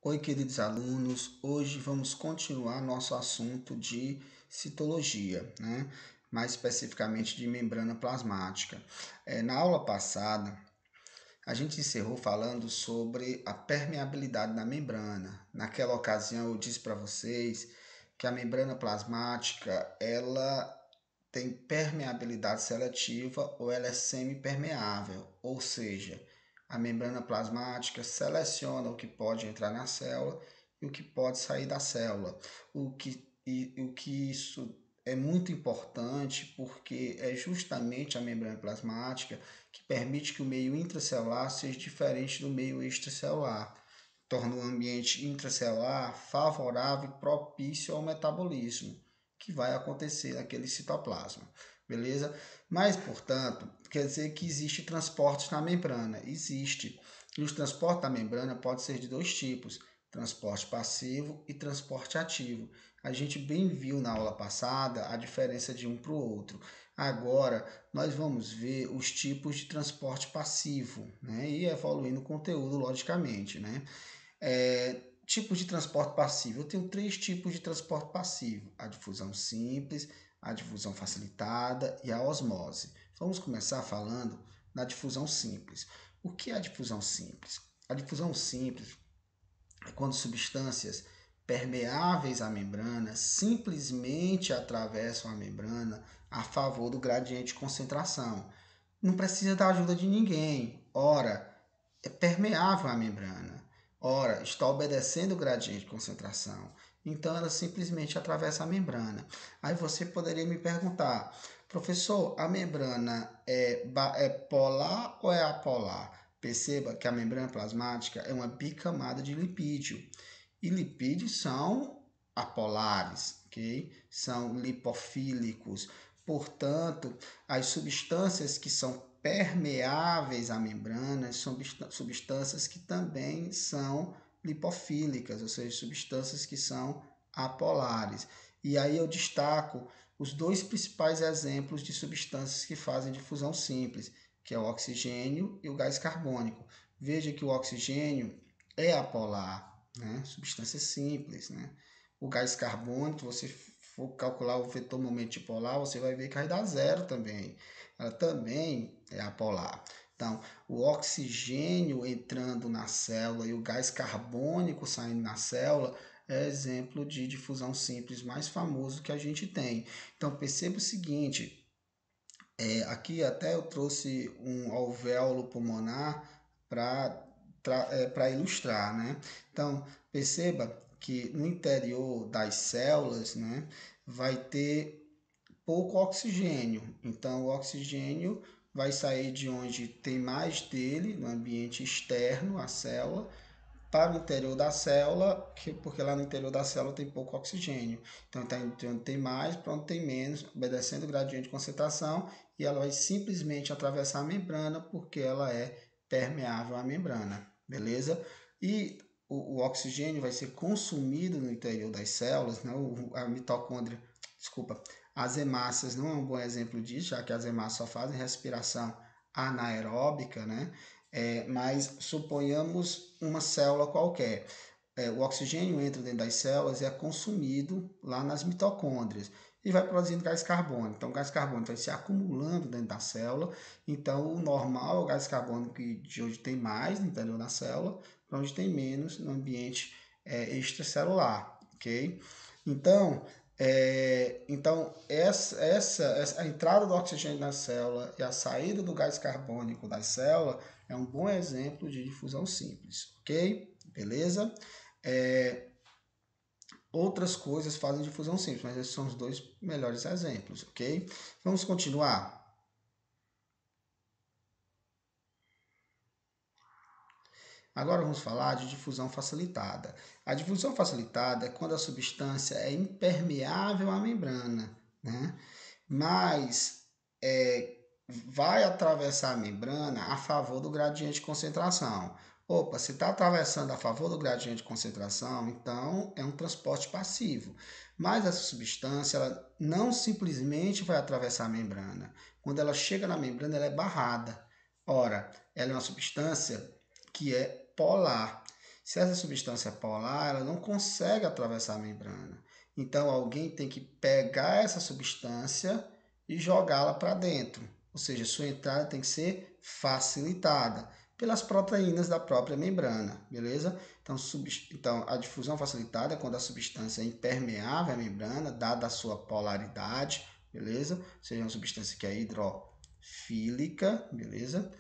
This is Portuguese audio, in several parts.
Oi, queridos alunos. Hoje vamos continuar nosso assunto de citologia, né? Mais especificamente de membrana plasmática. Na aula passada, a gente encerrou falando sobre a permeabilidade da membrana. Naquela ocasião, eu disse para vocês que a membrana plasmática ela tem permeabilidade seletiva ou ela é semipermeável, ou seja, a membrana plasmática seleciona o que pode entrar na célula e o que pode sair da célula. O que isso é muito importante porque é justamente a membrana plasmática que permite que o meio intracelular seja diferente do meio extracelular. Torna o ambiente intracelular favorável e propício ao metabolismo que vai acontecer naquele citoplasma, beleza? Mas, portanto, quer dizer que existe transporte na membrana, existe. E os transportes da membrana podem ser de dois tipos, transporte passivo e transporte ativo. A gente bem viu na aula passada a diferença de um para o outro. Agora, nós vamos ver os tipos de transporte passivo, né? E evoluindo o conteúdo, logicamente, né? Tipos de transporte passivo. Eu tenho três tipos de transporte passivo: a difusão simples, a difusão facilitada e a osmose. Vamos começar falando da difusão simples. O que é a difusão simples? A difusão simples é quando substâncias permeáveis à membrana simplesmente atravessam a membrana a favor do gradiente de concentração. Não precisa da ajuda de ninguém. Ora, é permeável à membrana. Ora, está obedecendo o gradiente de concentração. Então, ela simplesmente atravessa a membrana. Aí você poderia me perguntar, professor, a membrana é polar ou é apolar? Perceba que a membrana plasmática é uma bicamada de lipídio. E lipídios são apolares, ok? São lipofílicos. Portanto, as substâncias que são permeáveis à membrana são substâncias que também são lipofílicas, ou seja, substâncias que são apolares. E aí eu destaco os dois principais exemplos de substâncias que fazem difusão simples, que é o oxigênio e o gás carbônico. Veja que o oxigênio é apolar, né? Substância simples, né? O gás carbônico, se você for calcular o vetor momento polar, você vai ver que vai dar zero também. Ela também é apolar. Então, o oxigênio entrando na célula e o gás carbônico saindo na célula é exemplo de difusão simples mais famoso que a gente tem. Então, perceba o seguinte, aqui até eu trouxe um alvéolo pulmonar para ilustrar, né? Então, perceba que no interior das células, né, vai ter pouco oxigênio. Então, o oxigênio vai sair de onde tem mais dele, no ambiente externo à célula, para o interior da célula, porque lá no interior da célula tem pouco oxigênio. Então, está de onde tem mais para onde tem menos, obedecendo o gradiente de concentração, e ela vai simplesmente atravessar a membrana, porque ela é permeável à membrana, beleza? E o oxigênio vai ser consumido no interior das células, né? A mitocôndria, desculpa, as hemácias não é um bom exemplo disso, já que as hemácias só fazem respiração anaeróbica, né? Mas suponhamos uma célula qualquer. O oxigênio entra dentro das células e é consumido lá nas mitocôndrias e vai produzindo gás carbônico. Então, o gás carbônico vai se acumulando dentro da célula. Então, o normal é o gás carbônico de onde tem mais no interior da célula, para onde tem menos no ambiente extracelular, ok? Então, a entrada do oxigênio na célula e a saída do gás carbônico da célula é um bom exemplo de difusão simples, ok? Beleza? Outras coisas fazem difusão simples, mas esses são os dois melhores exemplos, ok? Vamos continuar? Agora vamos falar de difusão facilitada. A difusão facilitada é quando a substância é impermeável à membrana, né? Mas vai atravessar a membrana a favor do gradiente de concentração. Opa, se está atravessando a favor do gradiente de concentração, então é um transporte passivo. Mas essa substância ela não simplesmente vai atravessar a membrana. Quando ela chega na membrana, ela é barrada. Ora, ela é uma substância que é polar. Se essa substância é polar, ela não consegue atravessar a membrana. Então, alguém tem que pegar essa substância e jogá-la para dentro. Ou seja, sua entrada tem que ser facilitada pelas proteínas da própria membrana, beleza? Então, a difusão facilitada é quando a substância é impermeável à membrana, dada a sua polaridade, beleza? Ou seja, uma substância que é hidrofílica, beleza?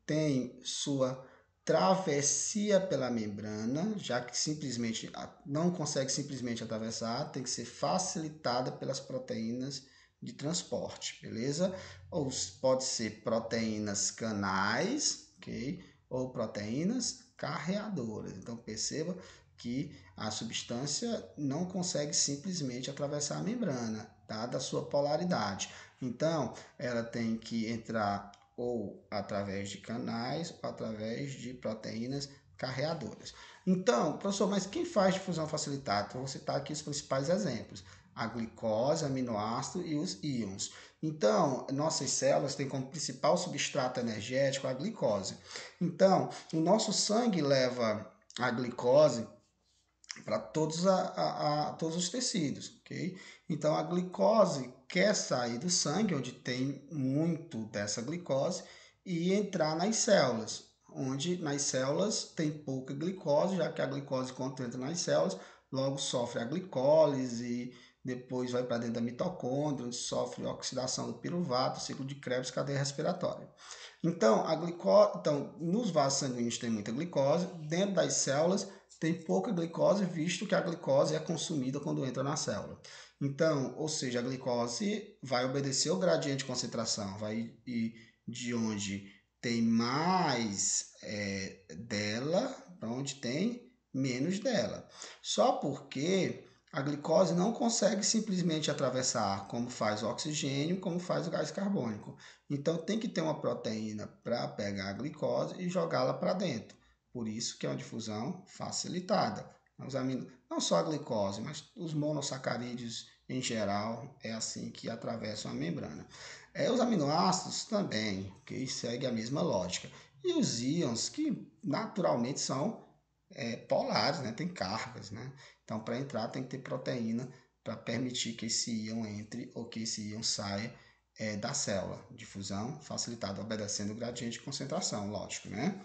Tem sua travessia pela membrana, já que simplesmente não consegue simplesmente atravessar, tem que ser facilitada pelas proteínas de transporte, beleza? Ou pode ser proteínas canais, ok? Ou proteínas carreadoras. Então perceba que a substância não consegue simplesmente atravessar a membrana, dada a sua polaridade. Então, ela tem que entrar ou através de canais ou através de proteínas carreadoras. Então, professor, mas quem faz difusão facilitada? Então, vou citar aqui os principais exemplos: a glicose, aminoácido e os íons. Então, nossas células têm como principal substrato energético a glicose. Então, o nosso sangue leva a glicose para todos os tecidos, ok? Então, a glicose quer sair do sangue, onde tem muito dessa glicose, e entrar nas células, onde nas células tem pouca glicose, já que a glicose, quando entra nas células, logo sofre a glicólise e depois vai para dentro da mitocôndria, onde sofre oxidação do piruvato, ciclo de Krebs, cadeia respiratória. Então, nos vasos sanguíneos tem muita glicose, dentro das células tem pouca glicose, visto que a glicose é consumida quando entra na célula. Então, ou seja, a glicose vai obedecer ao gradiente de concentração, vai ir de onde tem mais dela para onde tem menos dela. Só porque a glicose não consegue simplesmente atravessar como faz o oxigênio, como faz o gás carbônico. Então tem que ter uma proteína para pegar a glicose e jogá-la para dentro. Por isso que é uma difusão facilitada. Não só a glicose, mas os monossacarídeos em geral é assim que atravessam a membrana. Os aminoácidos também, que segue a mesma lógica. E os íons, que naturalmente são polares, né? Tem cargas, né? Então, para entrar tem que ter proteína para permitir que esse íon entre ou que esse íon saia da célula. Difusão facilitada, obedecendo o gradiente de concentração, lógico, né?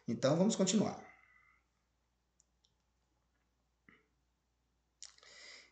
Então, vamos continuar.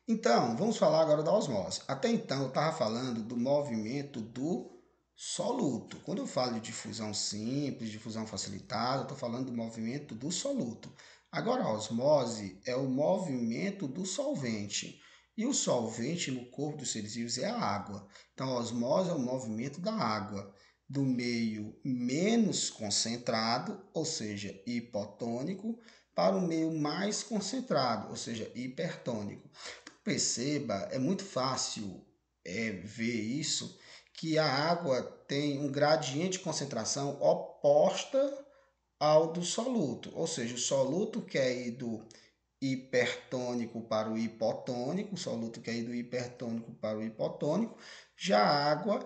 Então, vamos falar agora da osmose. Até então, eu estava falando do movimento do soluto. Quando eu falo de difusão simples, difusão facilitada, eu estou falando do movimento do soluto. Agora, a osmose é o movimento do solvente. E o solvente no corpo dos seres vivos é a água. Então, a osmose é o movimento da água do meio menos concentrado, ou seja, hipotônico, para o meio mais concentrado, ou seja, hipertônico. Perceba, é muito fácil ver isso, que a água tem um gradiente de concentração oposta ao do soluto, ou seja, o soluto quer ir do hipertônico para o hipotônico, o soluto quer ir do hipertônico para o hipotônico, já a água,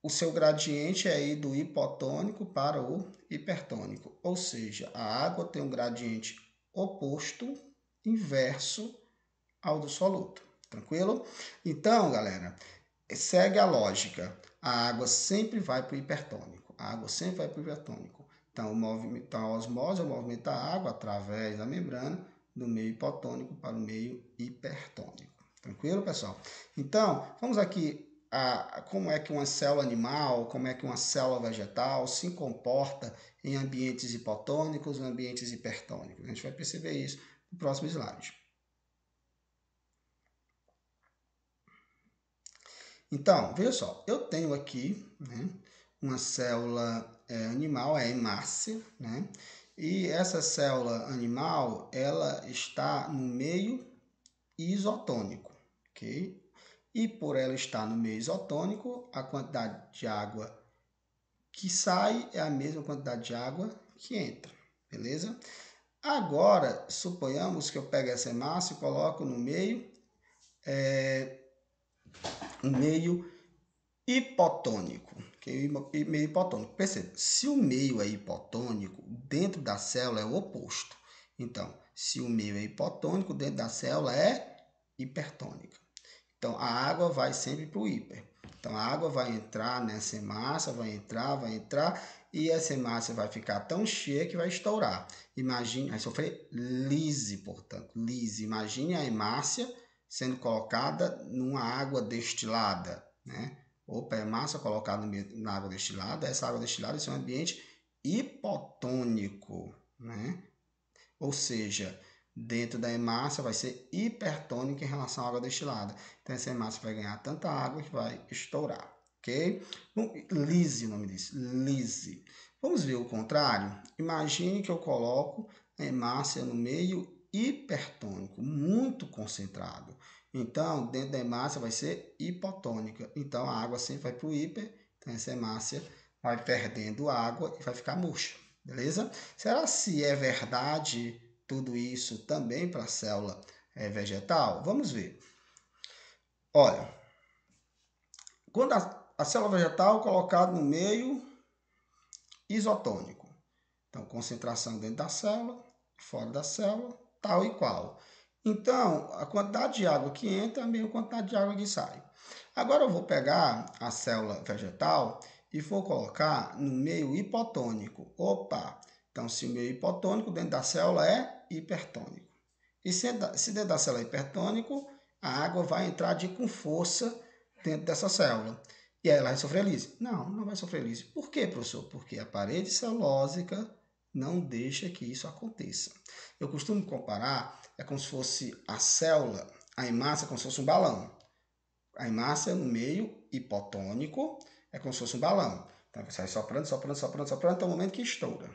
o seu gradiente é ir do hipotônico para o hipertônico, ou seja, a água tem um gradiente oposto, inverso ao do soluto. Tranquilo? Então, galera, segue a lógica. A água sempre vai para o hipertônico. A água sempre vai para o hipertônico. Então, a osmose é o movimento da água através da membrana do meio hipotônico para o meio hipertônico. Tranquilo, pessoal? Então, vamos aqui a como é que uma célula animal, como é que uma célula vegetal se comporta em ambientes hipotônicos e ambientes hipertônicos. A gente vai perceber isso no próximo slide. Então, veja só, eu tenho aqui, né, uma célula animal, a hemácia, né? E essa célula animal, ela está no meio isotônico, ok? E por ela estar no meio isotônico, a quantidade de água que sai é a mesma quantidade de água que entra, beleza? Agora, suponhamos que eu pego essa hemácia e coloco no meio hipotônico, que é meio hipotônico. Perceba, se o meio é hipotônico, dentro da célula é o oposto. Então, se o meio é hipotônico, dentro da célula é hipertônica. Então, a água vai sempre para o hiper. Então, a água vai entrar nessa hemácia, vai entrar, e essa hemácia vai ficar tão cheia que vai estourar. Imagine, vai sofrer lise, portanto, lise. Imagine a hemácia sendo colocada numa água destilada, né? Opa, a hemácia colocada na água destilada, essa água destilada é um ambiente hipotônico, né? Ou seja, dentro da hemácia vai ser hipertônica em relação à água destilada. Então, essa hemácia vai ganhar tanta água que vai estourar, ok? Bom, lise, o nome disso, lise. Vamos ver o contrário? Imagine que eu coloco a hemácia no meio hipertônico, muito concentrado. Então, dentro da hemácia vai ser hipotônica. Então, a água sempre vai para o hiper. Então, essa hemácia vai perdendo água e vai ficar murcha. Beleza? Será se é verdade tudo isso também para a célula vegetal? Vamos ver. Olha, quando a célula vegetal é colocada no meio isotônico, então concentração dentro da célula, fora da célula, tal e qual. Então, a quantidade de água que entra é a mesma quantidade de água que sai. Agora eu vou pegar a célula vegetal e vou colocar no meio hipotônico. Opa! Então, se o meio hipotônico, dentro da célula é hipertônico. E se dentro da célula é hipertônico, a água vai entrar com força dentro dessa célula. E aí ela vai sofrer lise? Não, não vai sofrer lise. Por quê, professor? Porque a parede celulósica não deixa que isso aconteça. Eu costumo comparar, é como se fosse a célula, a hemácia, como se fosse um balão. A hemácia no meio hipotônico é como se fosse um balão. Então, vai sair soprando, soprando, soprando, soprando, até o momento que estoura.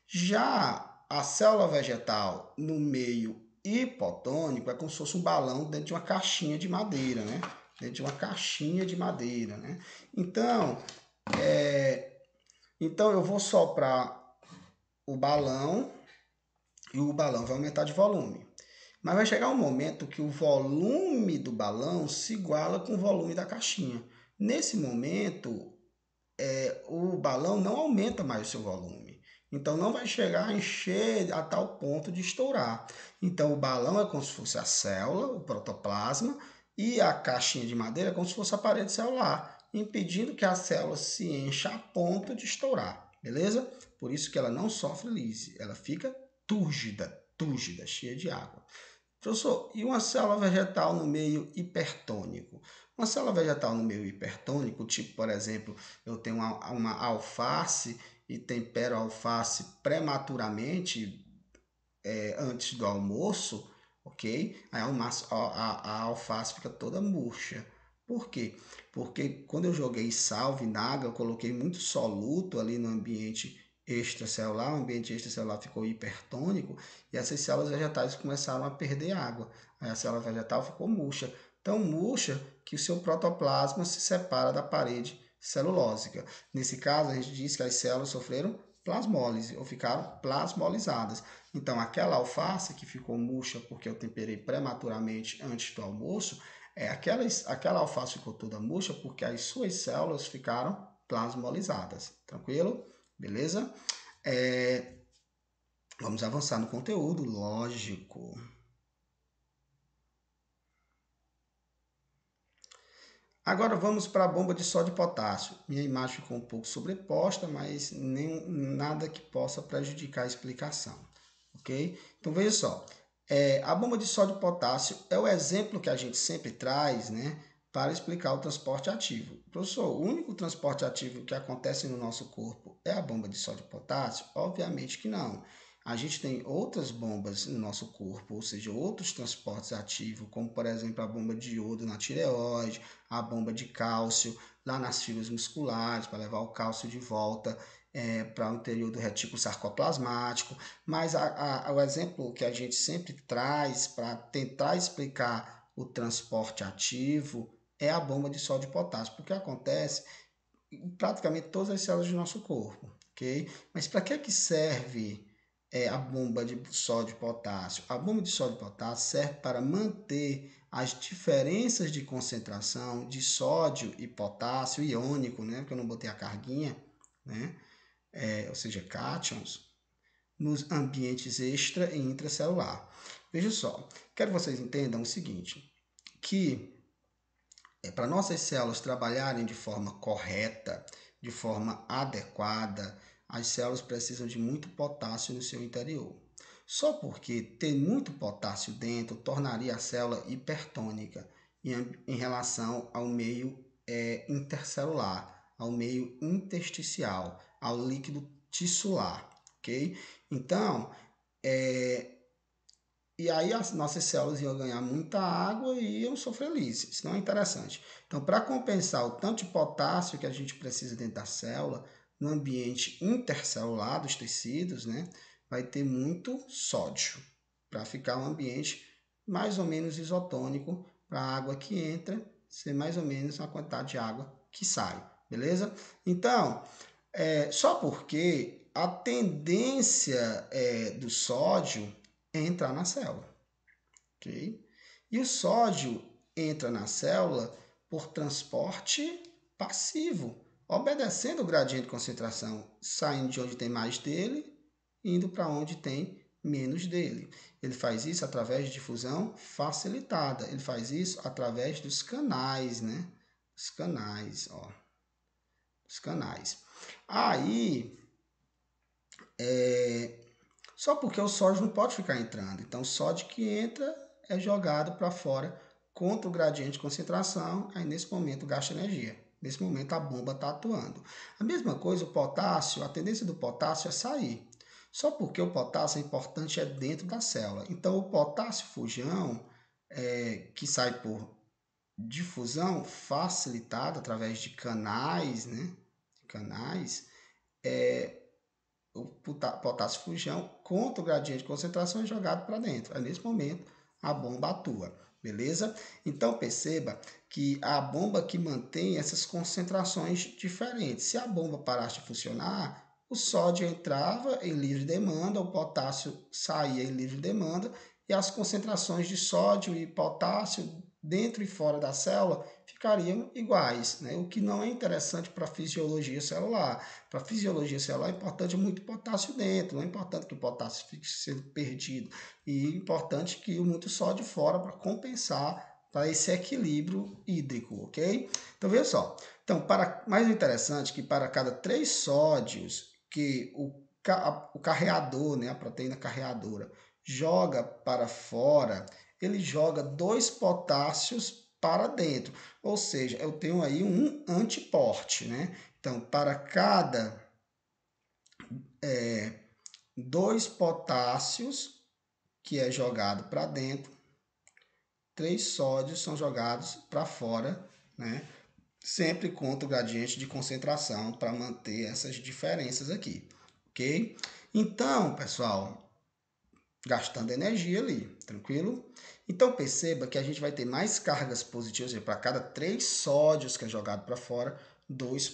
Já a célula vegetal no meio hipotônico é como se fosse um balão dentro de uma caixinha de madeira, né? Dentro de uma caixinha de madeira, né? Então, então eu vou soprar o balão e o balão vai aumentar de volume. Mas vai chegar um momento que o volume do balão se iguala com o volume da caixinha. Nesse momento, o balão não aumenta mais o seu volume. Então, não vai chegar a encher a tal ponto de estourar. Então, o balão é como se fosse a célula, o protoplasma, e a caixinha de madeira é como se fosse a parede celular, impedindo que a célula se encha a ponto de estourar. Beleza? Por isso que ela não sofre lise, ela fica túrgida, cheia de água. Professor, e uma célula vegetal no meio hipertônico? Uma célula vegetal no meio hipertônico, tipo, por exemplo, eu tenho uma alface e tempero a alface prematuramente antes do almoço, ok? Aí a alface fica toda murcha. Por quê? Porque quando eu joguei sal, vinagre, eu coloquei muito soluto ali no ambiente extracelular, o ambiente extracelular ficou hipertônico e essas células vegetais começaram a perder água. Aí a célula vegetal ficou murcha, tão murcha que o seu protoplasma se separa da parede celulósica. Nesse caso, a gente diz que as células sofreram plasmólise ou ficaram plasmolizadas. Então, aquela alface que ficou murcha porque eu temperei prematuramente antes do almoço, aquela alface ficou toda murcha porque as suas células ficaram plasmolizadas. Tranquilo? Beleza? Vamos avançar no conteúdo, lógico. Agora vamos para a bomba de sódio e potássio. Minha imagem ficou um pouco sobreposta, mas nada que possa prejudicar a explicação. Ok? Então veja só, a bomba de sódio e potássio é o exemplo que a gente sempre traz, né, para explicar o transporte ativo. Professor, o único transporte ativo que acontece no nosso corpo é a bomba de sódio e potássio? Obviamente que não. A gente tem outras bombas no nosso corpo, ou seja, outros transportes ativos, como por exemplo a bomba de iodo na tireoide, a bomba de cálcio lá nas fibras musculares para levar o cálcio de volta para o interior do retículo sarcoplasmático. Mas o exemplo que a gente sempre traz para tentar explicar o transporte ativo é a bomba de sódio e potássio, porque acontece em praticamente todas as células do nosso corpo, ok? Mas para que serve a bomba de sódio e potássio? A bomba de sódio e potássio serve para manter as diferenças de concentração de sódio e potássio iônico, né? Porque eu não botei a carguinha, né? Ou seja, cátions, nos ambientes extra e intracelular. Veja só, quero que vocês entendam o seguinte, que para nossas células trabalharem de forma correta, de forma adequada, as células precisam de muito potássio no seu interior. Só porque ter muito potássio dentro tornaria a célula hipertônica em relação ao meio intercelular, ao meio intersticial, ao líquido tissular, ok? Então, e aí as nossas células iam ganhar muita água e iam sofrer lise. Isso não é interessante. Então, para compensar o tanto de potássio que a gente precisa dentro da célula, no ambiente intercelular dos tecidos, né, vai ter muito sódio, para ficar um ambiente mais ou menos isotônico, para a água que entra ser mais ou menos a quantidade de água que sai, beleza? Então, só porque a tendência do sódio é entrar na célula, ok? E o sódio entra na célula por transporte passivo, obedecendo o gradiente de concentração, saindo de onde tem mais dele, indo para onde tem menos dele. Ele faz isso através de difusão facilitada. Ele faz isso através dos canais, né? Os canais, ó. Os canais. Aí, só porque o sódio não pode ficar entrando. Então, o sódio que entra é jogado para fora contra o gradiente de concentração. Aí, nesse momento, gasta energia. Nesse momento, a bomba está atuando. A mesma coisa, o potássio, a tendência do potássio é sair. Só porque o potássio é importante é dentro da célula. Então, o potássio fujão, que sai por difusão facilitada através de canais, né? Canais, o potássio fujão contra o gradiente de concentração é jogado para dentro. Aí, nesse momento, a bomba atua, beleza? Então, perceba que a bomba que mantém essas concentrações diferentes. Se a bomba parasse de funcionar, o sódio entrava em livre demanda, o potássio saía em livre demanda e as concentrações de sódio e potássio dentro e fora da célula ficariam iguais, né? O que não é interessante para a fisiologia celular. Para a fisiologia celular é importante muito potássio dentro, não é importante que o potássio fique sendo perdido. E é importante que o muito sódio fora para compensar para esse equilíbrio hídrico, ok? Então, veja só. Então, mais interessante que para cada 3 sódios que o carreador, né, a proteína carreadora, joga para fora, ele joga 2 potássios para dentro. Ou seja, eu tenho aí um antiporte, né? Então, para cada 2 potássios que é jogado para dentro, 3 sódios são jogados para fora, né? Sempre contra o gradiente de concentração para manter essas diferenças aqui, ok? Então, pessoal, gastando energia ali, tranquilo? Então perceba que a gente vai ter mais cargas positivas, para cada 3 sódios que é jogado para fora, 2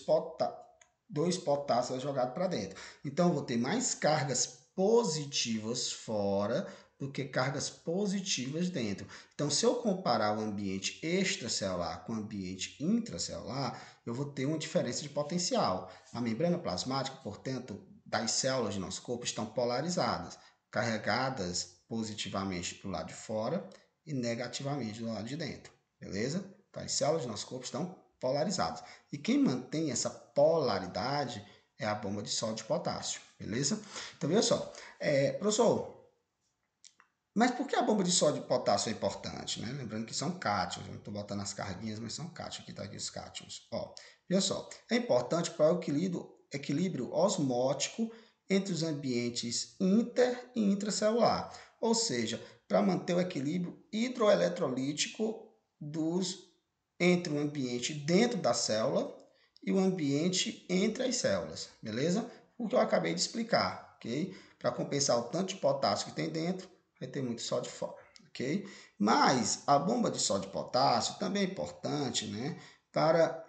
potássios é jogado para dentro. Então eu vou ter mais cargas positivas fora do que cargas positivas dentro. Então, se eu comparar o ambiente extracelular com o ambiente intracelular, eu vou ter uma diferença de potencial. A membrana plasmática, portanto, das células de nosso corpo estão polarizadas, carregadas positivamente do lado de fora e negativamente do lado de dentro, beleza? Então, as células do nosso corpo estão polarizadas. E quem mantém essa polaridade é a bomba de sódio e potássio, beleza? Então, veja só, professor, mas por que a bomba de sódio e potássio é importante, né? Lembrando que são cátions, eu não estou botando as carguinhas, mas são cátions, aqui está aqui os cátions. Ó, veja só, é importante para o equilíbrio osmótico entre os ambientes inter e intracelular, ou seja, para manter o equilíbrio hidroeletrolítico entre o ambiente dentro da célula e o ambiente entre as células, beleza? O que eu acabei de explicar, ok? Para compensar o tanto de potássio que tem dentro, vai ter muito sódio fora, ok? Mas a bomba de sódio e potássio também é importante, né? Para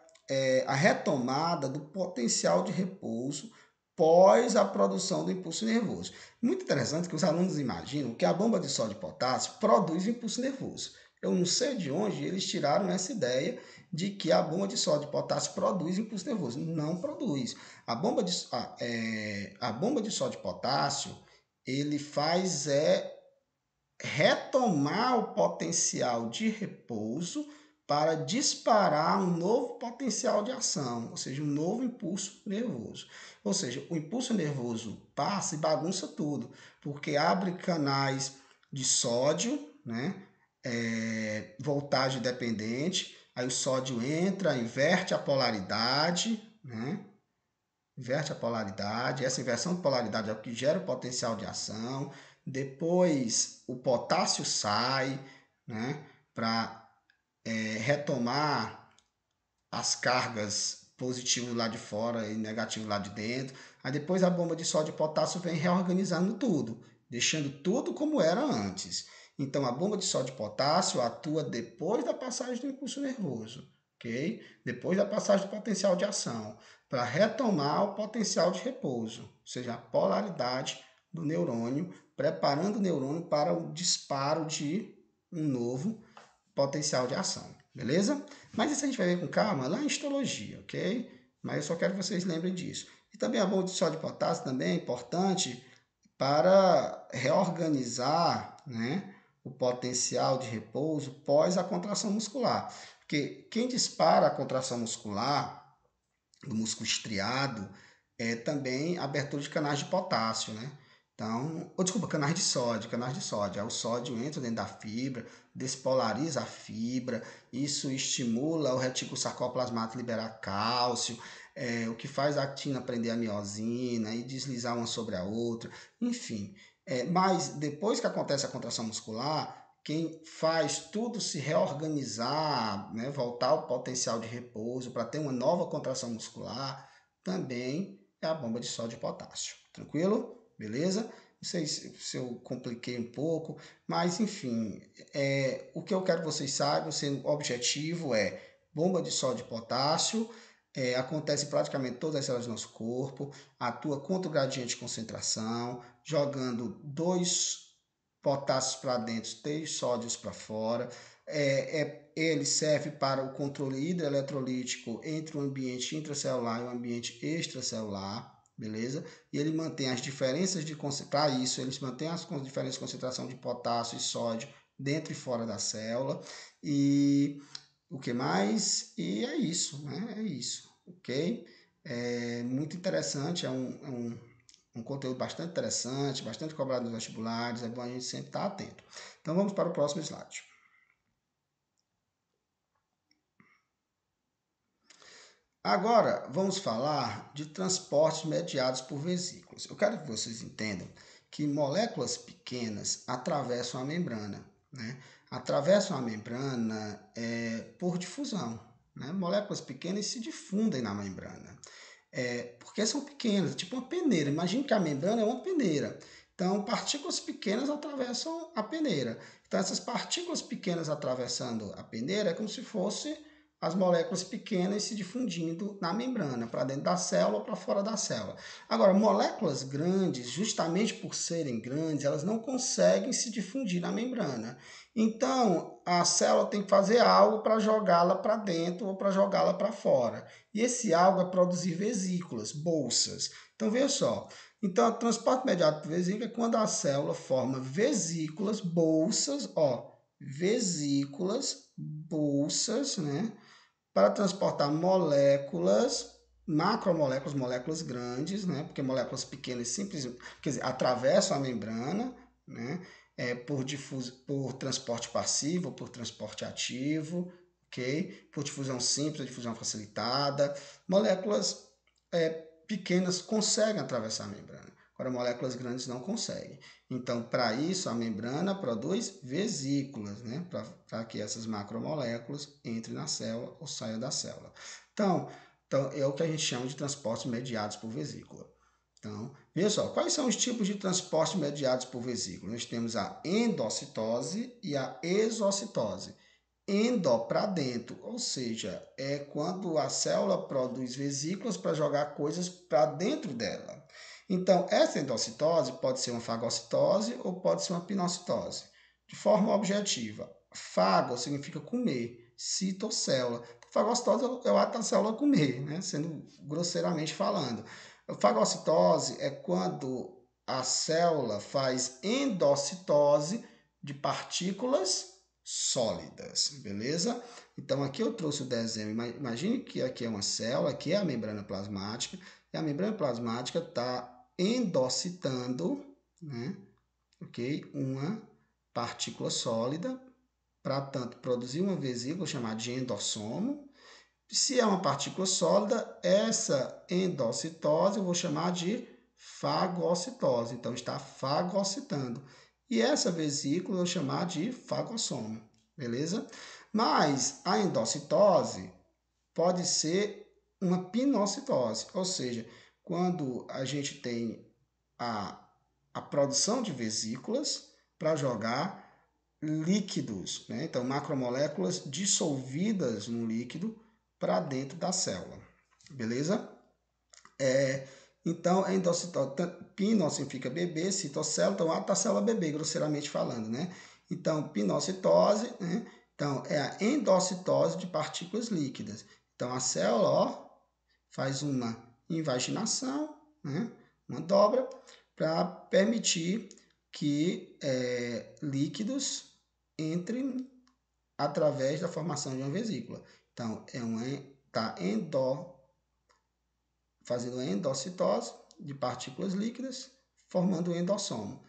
a retomada do potencial de repouso pós a produção do impulso nervoso. Muito interessante que os alunos imaginam que a bomba de sódio e potássio produz impulso nervoso. Eu não sei de onde eles tiraram essa ideia de que a bomba de sódio e potássio produz impulso nervoso. Não produz. A bomba de sódio e potássio, ele faz retomar o potencial de repouso para disparar um novo potencial de ação, ou seja, um novo impulso nervoso. Ou seja, o impulso nervoso passa e bagunça tudo, porque abre canais de sódio, né? Voltagem dependente, aí o sódio entra, inverte a polaridade, né? Inverte a polaridade, essa inversão de polaridade é o que gera o potencial de ação. Depois o potássio sai, né, para retomar as cargas positivas lá de fora e negativas lá de dentro. Aí depois a bomba de sódio e potássio vem reorganizando tudo, deixando tudo como era antes. Então a bomba de sódio e potássio atua depois da passagem do impulso nervoso, ok? Depois da passagem do potencial de ação, para retomar o potencial de repouso, ou seja, a polaridade do neurônio, preparando o neurônio para o disparo de um novo potencial de ação, beleza? Mas isso a gente vai ver com calma lá em histologia, ok? Mas eu só quero que vocês lembrem disso. E também a bomba de sódio e potássio também é importante para reorganizar, né, o potencial de repouso pós a contração muscular. Porque quem dispara a contração muscular do músculo estriado é também a abertura de canais de potássio, né? Então, desculpa, canais de sódio, canais de sódio. Aí o sódio entra dentro da fibra, despolariza a fibra, isso estimula o retículo sarcoplasmático a liberar cálcio, o que faz a actina prender a miosina e deslizar uma sobre a outra, enfim. Mas depois que acontece a contração muscular, quem faz tudo se reorganizar, né, voltar ao potencial de repouso para ter uma nova contração muscular, também é a bomba de sódio e potássio. Tranquilo? Beleza? Não sei se eu compliquei um pouco, mas enfim, o que eu quero que vocês saibam, sendo objetivo, bomba de sódio e potássio, acontece em praticamente todas as células do nosso corpo, atua contra o gradiente de concentração, jogando 2 potássios para dentro, 3 sódios para fora. Ele serve para o controle hidroeletrolítico entre o ambiente intracelular e o ambiente extracelular, beleza? E ele mantém as diferenças de para isso, eles mantêm as diferenças de concentração de potássio e sódio dentro e fora da célula. E o que mais? E é isso, né? É isso, ok? É muito interessante, um conteúdo bastante interessante, bastante cobrado nos vestibulares, é bom a gente sempre estar atento. Então vamos para o próximo slide. Agora vamos falar de transportes mediados por vesículas. Eu quero que vocês entendam que moléculas pequenas atravessam a membrana, né? Atravessam a membrana por difusão, né? Moléculas pequenas se difundem na membrana. Porque são pequenas, tipo uma peneira. Imagine que a membrana é uma peneira. Então, partículas pequenas atravessam a peneira. Então, essas partículas pequenas atravessando a peneira é como se fosse as moléculas pequenas se difundindo na membrana, para dentro da célula ou para fora da célula. Agora, moléculas grandes, justamente por serem grandes, elas não conseguem se difundir na membrana. Então, a célula tem que fazer algo para jogá-la para dentro ou para jogá-la para fora. E esse algo é produzir vesículas, bolsas. Então, veja só. Então, o transporte mediado por vesícula é quando a célula forma vesículas, bolsas, vesículas, bolsas, né? Para transportar moléculas, macromoléculas, moléculas grandes, né? Porque moléculas pequenas simplesmente, quer dizer, atravessam a membrana, né? Por transporte passivo, por transporte ativo, ok? Por difusão simples, difusão facilitada. Moléculas pequenas conseguem atravessar a membrana. Agora, moléculas grandes não conseguem. Então, para isso, a membrana produz vesículas, né? Para que essas macromoléculas entrem na célula ou saiam da célula. Então, é o que a gente chama de transportes mediados por vesícula. Então, veja só, quais são os tipos de transporte mediados por vesícula? Nós temos a endocitose e a exocitose. Endo para dentro, ou seja, é quando a célula produz vesículas para jogar coisas para dentro dela. Então, essa endocitose pode ser uma fagocitose ou pode ser uma pinocitose. De forma objetiva, fago significa comer, citocélula. Fagocitose é o ato da célula comer, né? Sendo grosseiramente falando. A fagocitose é quando a célula faz endocitose de partículas sólidas, beleza? Então, aqui eu trouxe o desenho. Imagine que aqui é uma célula, aqui é a membrana plasmática, e a membrana plasmática está endocitando, né? Ok? Uma partícula sólida para, tanto, produzir uma vesícula chamada de endossomo. Se é uma partícula sólida, essa endocitose eu vou chamar de fagocitose. Então, está fagocitando. E essa vesícula eu vou chamar de fagossomo, beleza? Mas a endocitose pode ser uma pinocitose, ou seja, quando a gente tem a produção de vesículas para jogar líquidos, né? Então, macromoléculas dissolvidas no líquido para dentro da célula, beleza? Então, a endocitose, pino significa bebê, citocélula, então A tá a célula bebê, grosseiramente falando, né? Então, pinocitose, né? Então, é a endocitose de partículas líquidas. Então, a célula, ó, faz uma invaginação, né? Uma dobra, para permitir que líquidos entrem através da formação de uma vesícula. Então, está fazendo a endocitose de partículas líquidas, formando o endossomo.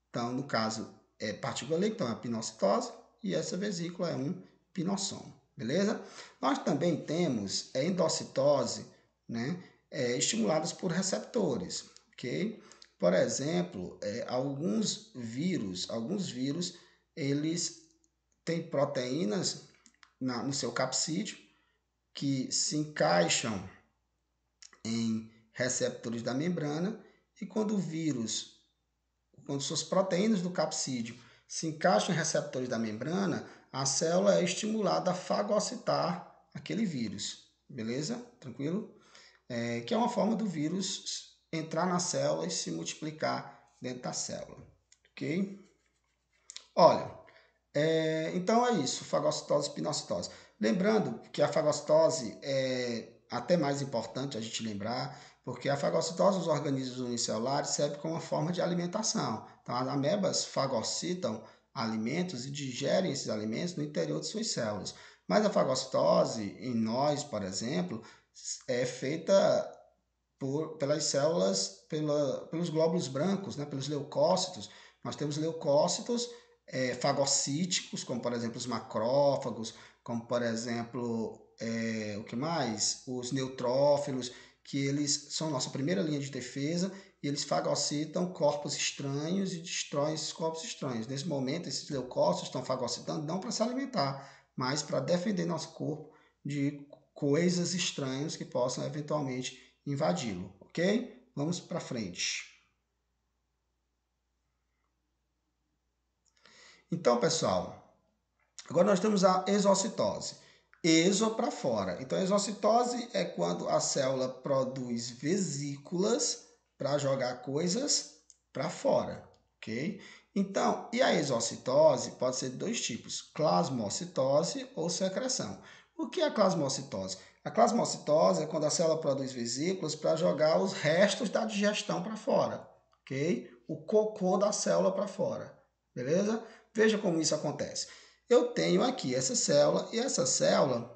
Então, no caso, é partícula líquida, então é a pinocitose, e essa vesícula é um pinossomo, beleza? Nós também temos a endocitose, né, estimuladas por receptores, ok? Por exemplo, alguns vírus, eles têm proteínas no seu capsídeo que se encaixam em receptores da membrana, e quando suas proteínas do capsídeo se encaixam em receptores da membrana, a célula é estimulada a fagocitar aquele vírus, beleza? Tranquilo? Que é uma forma do vírus entrar na célula e se multiplicar dentro da célula, ok? Olha, então é isso, fagocitose e pinocitose. Lembrando que a fagocitose é até mais importante a gente lembrar, porque a fagocitose dos organismos unicelulares serve como uma forma de alimentação. Então, as amebas fagocitam alimentos e digerem esses alimentos no interior de suas células. Mas a fagocitose em nós, por exemplo, é feita pelas células, pelos glóbulos brancos, né, pelos leucócitos. Nós temos leucócitos fagocíticos, como por exemplo os macrófagos, como por exemplo, o que mais? Os neutrófilos, que eles são nossa primeira linha de defesa e eles fagocitam corpos estranhos e destroem esses corpos estranhos. Nesse momento, esses leucócitos estão fagocitando não para se alimentar, mas para defender nosso corpo de coisas estranhas que possam eventualmente invadi-lo, ok? Vamos para frente. Então, pessoal, agora nós temos a exocitose. Exo para fora. Então, a exocitose é quando a célula produz vesículas para jogar coisas para fora, ok? Então, e a exocitose pode ser de dois tipos, plasmocitose ou secreção. O que é a plasmocitose? A plasmocitose é quando a célula produz vesículas para jogar os restos da digestão para fora, ok? O cocô da célula para fora, beleza? Veja como isso acontece. Eu tenho aqui essa célula e essa célula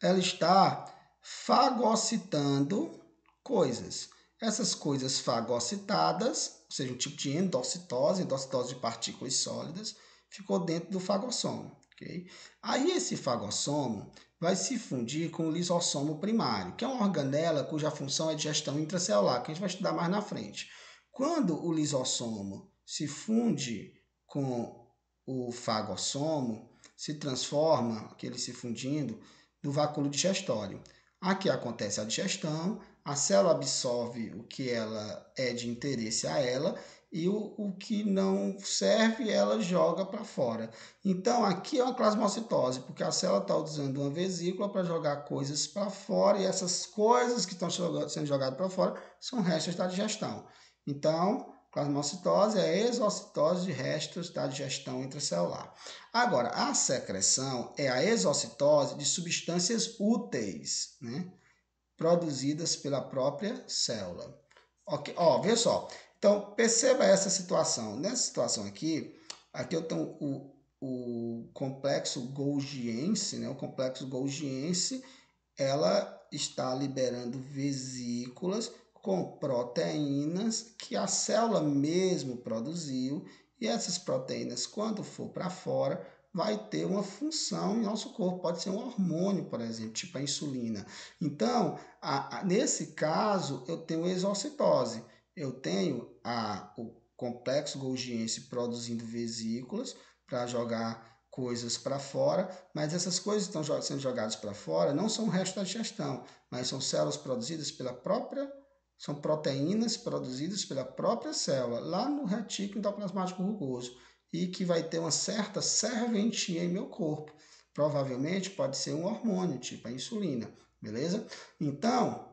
ela está fagocitando coisas. Essas coisas fagocitadas, ou seja, um tipo de endocitose de partículas sólidas, ficou dentro do fagossomo. Okay? Aí esse fagossomo vai se fundir com o lisossomo primário, que é uma organela cuja função é digestão intracelular, que a gente vai estudar mais na frente. Quando o lisossomo se funde com o fagossomo, se transforma, aquele se fundindo, do vacúolo digestório. Aqui acontece a digestão, a célula absorve o que ela é de interesse a ela e o que não serve ela joga para fora. Então aqui é uma plasmocitose, porque a célula está usando uma vesícula para jogar coisas para fora e essas coisas que estão sendo jogadas para fora são restos da digestão. Então, plasmocitose é a exocitose de restos da digestão intracelular. Agora, a secreção é a exocitose de substâncias úteis, né, produzidas pela própria célula. Ok, ó, veja só. Então, perceba essa situação. Nessa situação aqui eu tenho o complexo Golgiense, né? O complexo Golgiense, ela está liberando vesículas com proteínas que a célula mesmo produziu, e essas proteínas, quando for para fora, vai ter uma função em nosso corpo. Pode ser um hormônio, por exemplo, tipo a insulina. Então, nesse caso, eu tenho exocitose. Eu tenho o complexo Golgiense produzindo vesículas para jogar coisas para fora, mas essas coisas que estão sendo jogadas para fora não são o resto da digestão, mas são células produzidas pela própria, são proteínas produzidas pela própria célula, lá no retículo endoplasmático rugoso, e que vai ter uma certa serventia em meu corpo. Provavelmente pode ser um hormônio, tipo a insulina, beleza? Então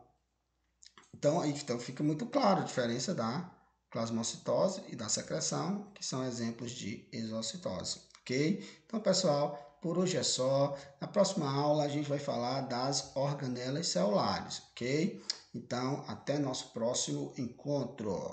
fica muito claro a diferença da plasmocitose e da secreção, que são exemplos de exocitose, ok? Então, pessoal, por hoje é só. Na próxima aula a gente vai falar das organelas celulares, ok? Então, até nosso próximo encontro.